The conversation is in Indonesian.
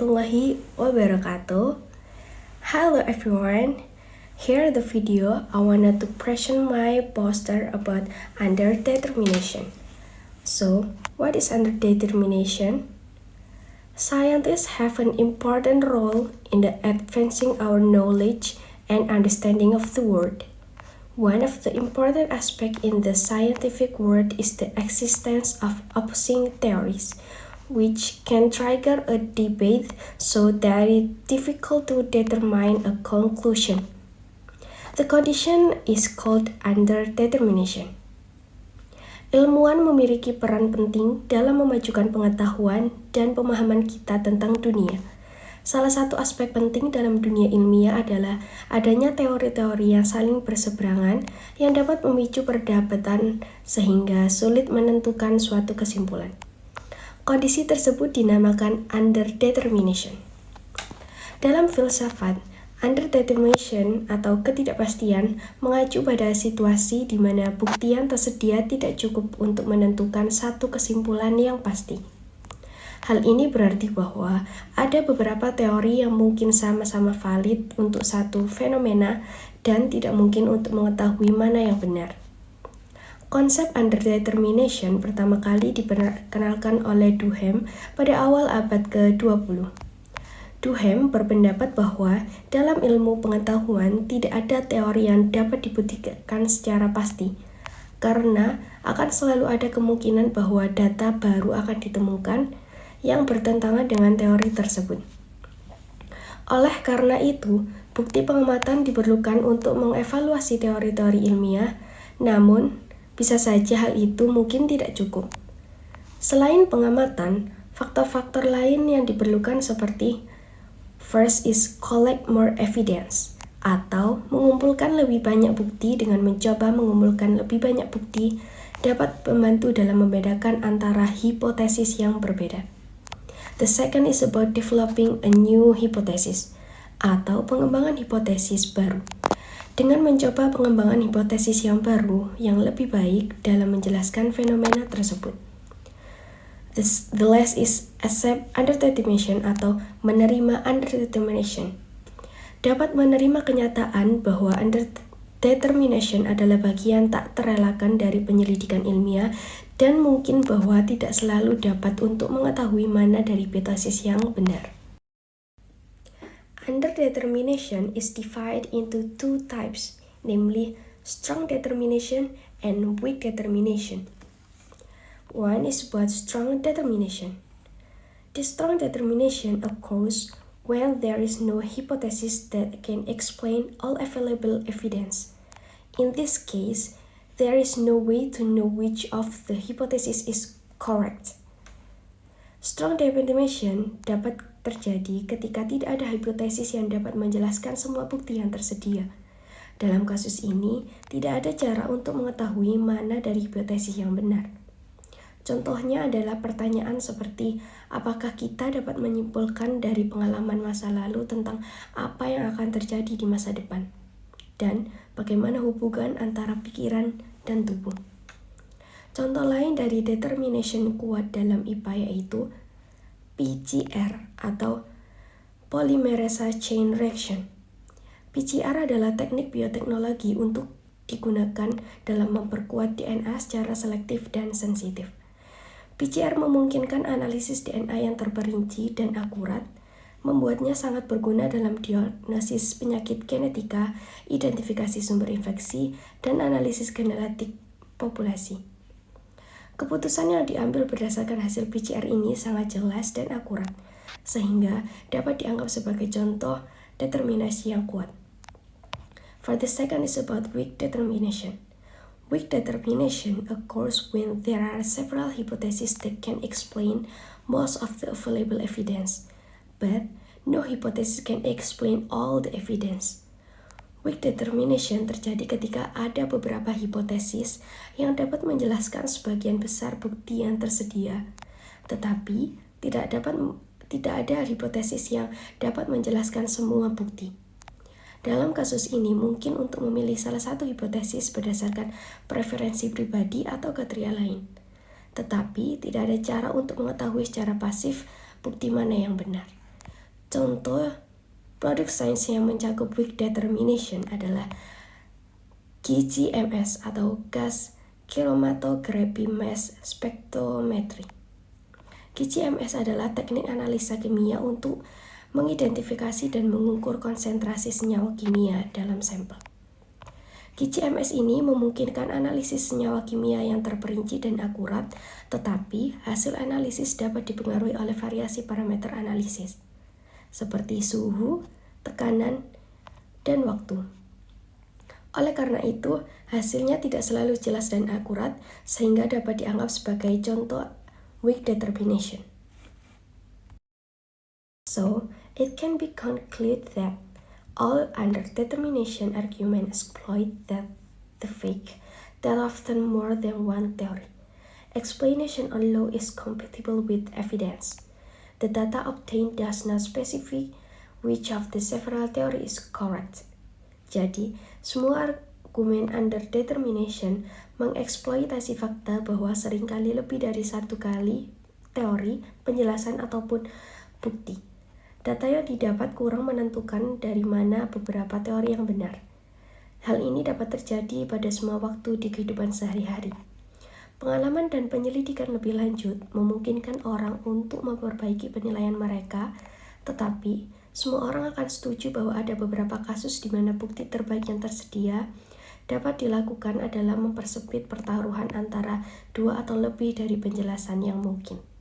warahmatullahi wabarakatuh. Hello everyone. Here the video I wanted to present my poster about underdetermination. So, what is underdetermination? Scientists have an important role in the advancing our knowledge and understanding of the world. One of the important aspects in the scientific world is the existence of opposing theories, which can trigger a debate so that it's difficult to determine a conclusion. The condition is called underdetermination. Ilmuwan memiliki peran penting dalam memajukan pengetahuan dan pemahaman kita tentang dunia. Salah satu aspek penting dalam dunia ilmiah adalah adanya teori-teori yang saling berseberangan yang dapat memicu perdebatan sehingga sulit menentukan suatu kesimpulan. Kondisi tersebut dinamakan underdetermination. Dalam filsafat, underdetermination atau ketidakpastian mengacu pada situasi di mana bukti yang tersedia tidak cukup untuk menentukan satu kesimpulan yang pasti. Hal ini berarti bahwa ada beberapa teori yang mungkin sama-sama valid untuk satu fenomena dan tidak mungkin untuk mengetahui mana yang benar. Konsep underdetermination pertama kali diperkenalkan oleh Duhem pada awal abad ke-20. Duhem berpendapat bahwa dalam ilmu pengetahuan tidak ada teori yang dapat dibuktikan secara pasti, karena akan selalu ada kemungkinan bahwa data baru akan ditemukan yang bertentangan dengan teori tersebut. Oleh karena itu, bukti pengamatan diperlukan untuk mengevaluasi teori-teori ilmiah, namun bisa saja hal itu mungkin tidak cukup. Selain pengamatan, faktor-faktor lain yang diperlukan seperti first is collect more evidence, atau mengumpulkan lebih banyak bukti dengan mencoba mengumpulkan lebih banyak bukti dapat membantu dalam membedakan antara hipotesis yang berbeda. The second is about developing a new hypothesis, atau pengembangan hipotesis baru. Dengan mencoba pengembangan hipotesis yang baru yang lebih baik dalam menjelaskan fenomena tersebut. The last is accept underdetermination atau menerima underdetermination. Dapat menerima kenyataan bahwa underdetermination adalah bagian tak terelakkan dari penyelidikan ilmiah dan mungkin bahwa tidak selalu dapat untuk mengetahui mana dari hipotesis yang benar. Underdetermination is divided into two types, namely strong determination and weak determination. One is about strong determination. The strong determination occurs when there is no hypothesis that can explain all available evidence. In this case, there is no way to know which of the hypothesis is correct. Strong determination dapat terjadi ketika tidak ada hipotesis yang dapat menjelaskan semua bukti yang tersedia. Dalam kasus ini, tidak ada cara untuk mengetahui mana dari hipotesis yang benar. Contohnya adalah pertanyaan seperti, apakah kita dapat menyimpulkan dari pengalaman masa lalu tentang apa yang akan terjadi di masa depan? Dan bagaimana hubungan antara pikiran dan tubuh? Contoh lain dari determination kuat dalam IPA yaitu PCR atau Polymerase Chain Reaction. PCR adalah teknik bioteknologi untuk digunakan dalam memperkuat DNA secara selektif dan sensitif. PCR memungkinkan analisis DNA yang terperinci dan akurat, membuatnya sangat berguna dalam diagnosis penyakit genetika, identifikasi sumber infeksi, dan analisis genetik populasi. Keputusan yang diambil berdasarkan hasil PCR ini sangat jelas dan akurat, sehingga dapat dianggap sebagai contoh determinasi yang kuat. For the second is about weak determination. Weak determination occurs when there are several hypotheses that can explain most of the available evidence, but no hypothesis can explain all the evidence. Weak determination terjadi ketika ada beberapa hipotesis yang dapat menjelaskan sebagian besar bukti yang tersedia, tetapi tidak ada hipotesis yang dapat menjelaskan semua bukti. Dalam kasus ini mungkin untuk memilih salah satu hipotesis berdasarkan preferensi pribadi atau kriteria lain. Tetapi tidak ada cara untuk mengetahui secara pasif bukti mana yang benar. Contoh produk sains yang mencakup weak determination adalah GCMS atau Gas Chromatography Mass Spectrometry. GCMS adalah teknik analisa kimia untuk mengidentifikasi dan mengukur konsentrasi senyawa kimia dalam sampel. GCMS ini memungkinkan analisis senyawa kimia yang terperinci dan akurat, tetapi hasil analisis dapat dipengaruhi oleh variasi parameter analisis, seperti suhu, tekanan, dan waktu. Oleh karena itu, hasilnya tidak selalu jelas dan akurat, sehingga dapat dianggap sebagai contoh weak determination. So, it can be concluded that all underdetermination arguments exploit the fact that often more than one theory explanation alone is compatible with evidence. The data obtained does not specify which of the several theories is correct. Jadi, semua argumen underdetermination mengeksploitasi fakta bahwa seringkali lebih dari satu kali teori, penjelasan, ataupun bukti. Data yang didapat kurang menentukan dari mana beberapa teori yang benar. Hal ini dapat terjadi pada semua waktu di kehidupan sehari-hari. Pengalaman dan penyelidikan lebih lanjut memungkinkan orang untuk memperbaiki penilaian mereka, tetapi semua orang akan setuju bahwa ada beberapa kasus di mana bukti terbaik yang tersedia dapat dilakukan adalah mempersempit pertaruhan antara dua atau lebih dari penjelasan yang mungkin.